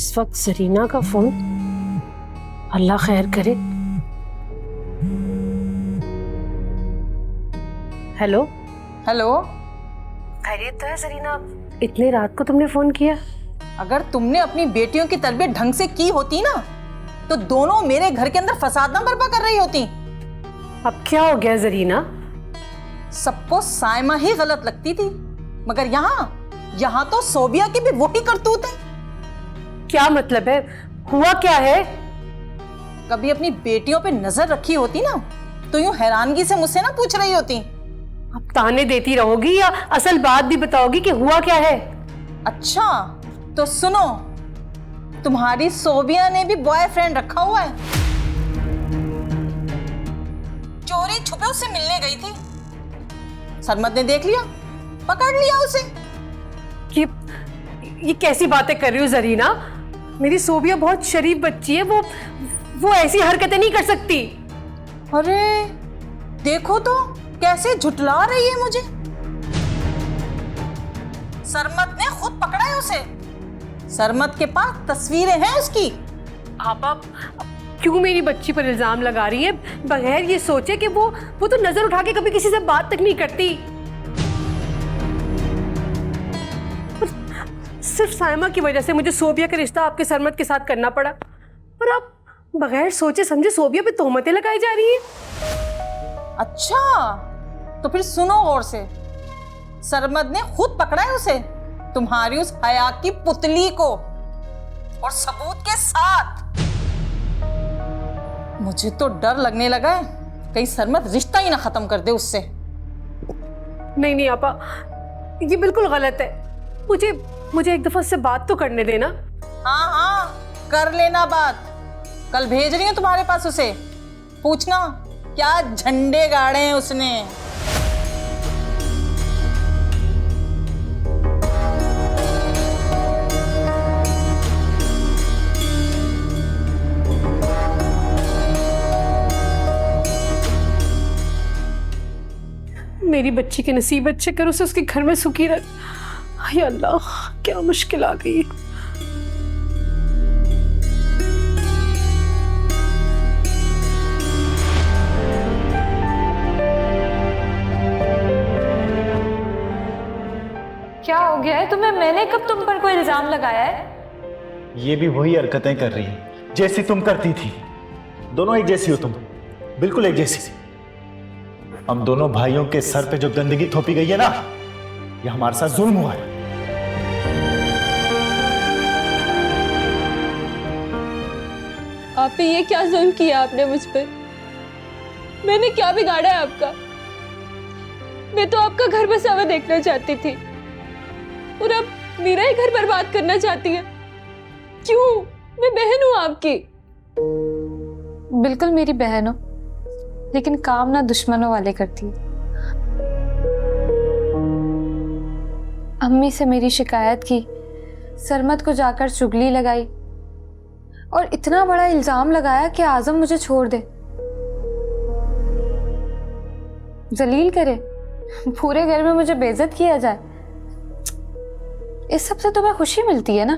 इस वक्त जरीना का फोन। अल्लाह खैर करे। हेलो हेलो, खैरियत तो है जरीना? इतने रात को तुमने फोन किया? अगर तुमने अपनी बेटियों की तरबियत ढंग से की होती ना तो दोनों मेरे घर के अंदर फसाद ना बर्पा कर रही होती। अब क्या हो गया जरीना? सबको साइमा ही गलत लगती थी, मगर यहाँ तो सोबिया की भी वही करतूत है। क्या मतलब है? हुआ क्या है? कभी अपनी बेटियों पे नजर रखी होती ना तो यूं हैरानगी से मुझसे ना पूछ रही होती। अब ताने देती रहोगी या असल बात भी बताओगी कि हुआ क्या है? अच्छा तो सुनो, तुम्हारी सोबिया ने भी बॉयफ्रेंड रखा हुआ है। चोरी छुपे उससे मिलने गई थी, सरमद ने देख लिया, पकड़ लिया उसे। ये कैसी बातें कर रही हो जरीना? मेरी सोबिया बहुत शरीफ बच्ची है, वो ऐसी हरकतें नहीं कर सकती। अरे देखो तो कैसे झुठला रही है मुझे। सरमद ने खुद पकड़ा है उसे, सरमद के पास तस्वीरें हैं उसकी। आप क्यों मेरी बच्ची पर इल्जाम लगा रही है बगैर ये सोचे कि वो तो नजर उठा के कभी किसी से बात तक नहीं करती। सिर्फ साइमा की वजह से मुझे सोबिया का रिश्ता आपके सरमद के साथ करना पड़ा, पर आप बगैर सोचे समझे सोबिया पे तोहमतें लगाई जा रही हैं। अच्छा तो फिर सुनो गौर से, सरमद ने खुद पकड़ा है उसे, तुम्हारी उस हया की पुतली को, और सबूत के साथ। मुझे तो डर लगने लगा है कहीं सरमद रिश्ता ही ना खत्म कर दे उससे। नहीं आपा, ये बिल्कुल गलत है। मुझे एक दफा उससे बात तो करने देना। हाँ कर लेना बात। कल भेज रही हूँ तुम्हारे पास उसे, पूछना क्या झंडे गाड़े हैं उसने। मेरी बच्ची के नसीब अच्छे कर, उसे उसके घर में सुखी रख। हाय अल्लाह, क्या मुश्किल आ गई। क्या हो गया है तुम्हें? मैंने कब तुम पर कोई इल्जाम लगाया है? ये भी वही हरकतें कर रही है जैसी तुम करती थी। दोनों एक जैसी हो तुम, बिल्कुल एक जैसी। हम दोनों भाइयों के सर पे जो गंदगी थोपी गई है ना, ये हमारे साथ जुल्म हुआ है। आप पे ये क्या जुल्म किया आपने मुझ पर? मैंने क्या बिगाड़ा है आपका? मैं तो आपका घर बसा हुआ देखना चाहती थी और अब मेरा ही घर बर्बाद करना चाहती है। क्यों? मैं बहन हूं आपकी। बिल्कुल मेरी बहन हो, लेकिन काम ना दुश्मनों वाले करती है। अम्मी से मेरी शिकायत की, सरमद को जाकर चुगली लगाई और इतना बड़ा इल्जाम लगाया कि आजम मुझे छोड़ दे, जलील करे, पूरे घर में मुझे बेइज्जत किया जाए। इस सब से तुम्हें खुशी मिलती है ना?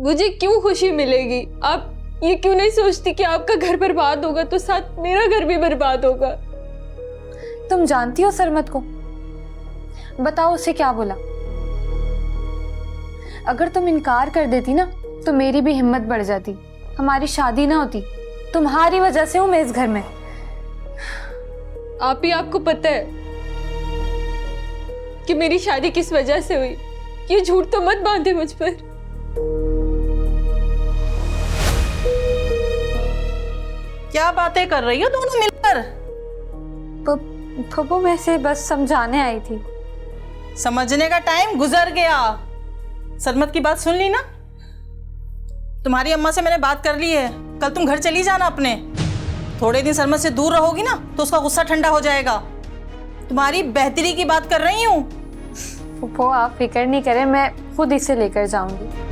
मुझे क्यों खुशी मिलेगी? आप ये क्यों नहीं सोचती कि आपका घर बर्बाद होगा तो साथ मेरा घर भी बर्बाद होगा? तुम जानती हो सरमद को? बताओ उसे क्या बोला? अगर तुम इनकार कर देती ना तो मेरी भी हिम्मत बढ़ जाती, हमारी शादी ना होती। तुम्हारी वजह से हूं मैं इस घर में। आप ही आपको पता है कि मेरी शादी किस वजह से हुई। ये झूठ तो मत बांधे मुझ पर। क्या बातें कर रही हो दोनों मिलकर? फूफो मैं से बस समझाने आई थी। समझने का टाइम गुजर गया। सरमद की बात सुन ली ना? तुम्हारी अम्मा से मैंने बात कर ली है, कल तुम घर चली जाना अपने। थोड़े दिन सरमद से दूर रहोगी ना तो उसका गुस्सा ठंडा हो जाएगा। तुम्हारी बेहतरी की बात कर रही हूँ। फूफो आप फिक्र नहीं करें, मैं खुद इसे लेकर जाऊंगी।